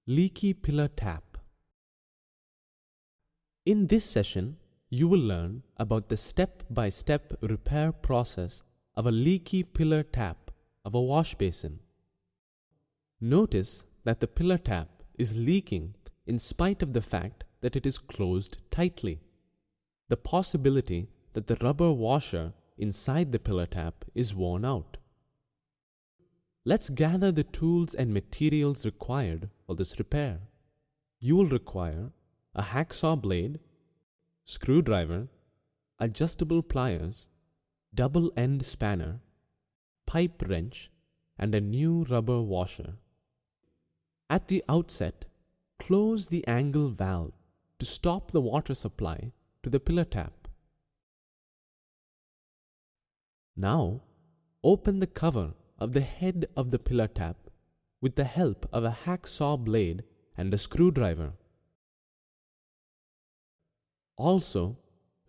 Leaky pillar tap. In this session, you will learn about the step-by-step repair process of a leaky pillar tap of a wash basin. Notice that the pillar tap is leaking in spite of the fact that it is closed tightly. The possibility that the rubber washer inside the pillar tap is worn out. Let's gather the tools and materials required for this repair. You will require a hacksaw blade, screwdriver, adjustable pliers, double-end spanner, pipe wrench, and a new rubber washer. At the outset, close the angle valve to stop the water supply to the pillar tap. Now, open the cover of the head of the pillar tap with the help of a hacksaw blade and a screwdriver. Also,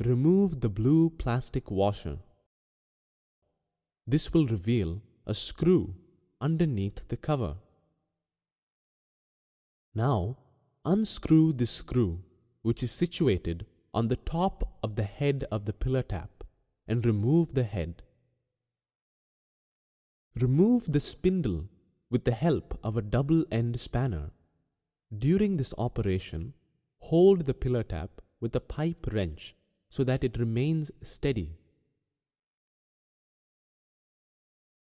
remove the blue plastic washer. This will reveal a screw underneath the cover. Now, unscrew this screw, which is situated on the top of the head of the pillar tap, and remove the head. Remove the spindle with the help of a double-end spanner. During this operation, hold the pillar tap with a pipe wrench so that it remains steady.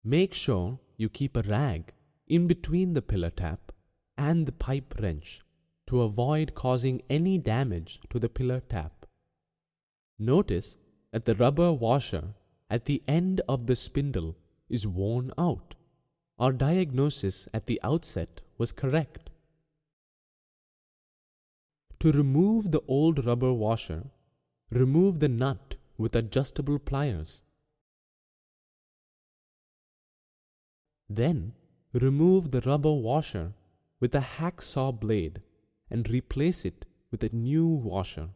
Make sure you keep a rag in between the pillar tap and the pipe wrench to avoid causing any damage to the pillar tap. Notice that the rubber washer at the end of the spindle is worn out. Our diagnosis at the outset was correct. To remove the old rubber washer, remove the nut with adjustable pliers. Then, remove the rubber washer with a hacksaw blade and replace it with a new washer.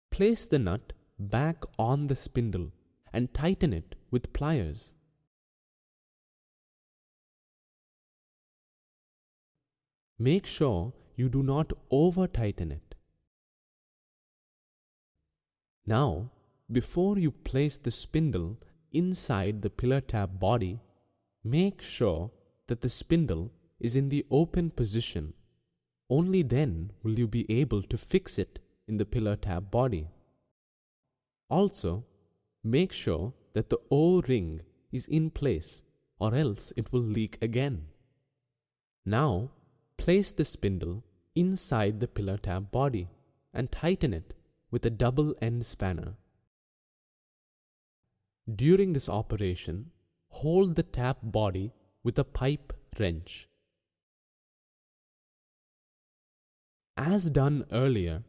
Place the nut back on the spindle and tighten it with pliers. Make sure you do not over-tighten it. Now, before you place the spindle inside the pillar tap body, make sure that the spindle is in the open position. Only then will you be able to fix it in the pillar tap body. Also, make sure that the O-ring is in place, or else it will leak again. Now, place the spindle inside the pillar tap body and tighten it with a double-end spanner. During this operation, hold the tap body with a pipe wrench. As done earlier,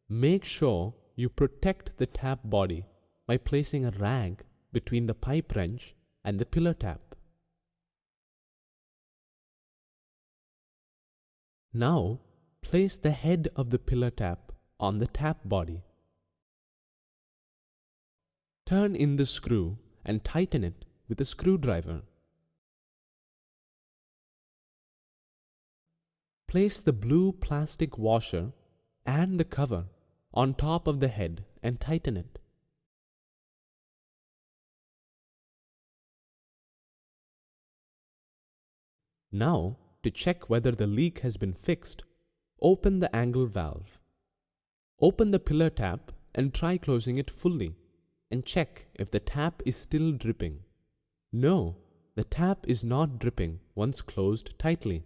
make sure you protect the tap body by placing a rag between the pipe wrench and the pillar tap. Now, place the head of the pillar tap on the tap body. Turn in the screw and tighten it with a screwdriver. Place the blue plastic washer and the cover on top of the head and tighten it. Now, to check whether the leak has been fixed, open the angle valve. Open the pillar tap and try closing it fully and check if the tap is still dripping. No, the tap is not dripping once closed tightly.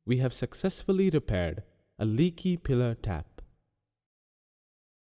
We have successfully repaired a leaky pillar tap.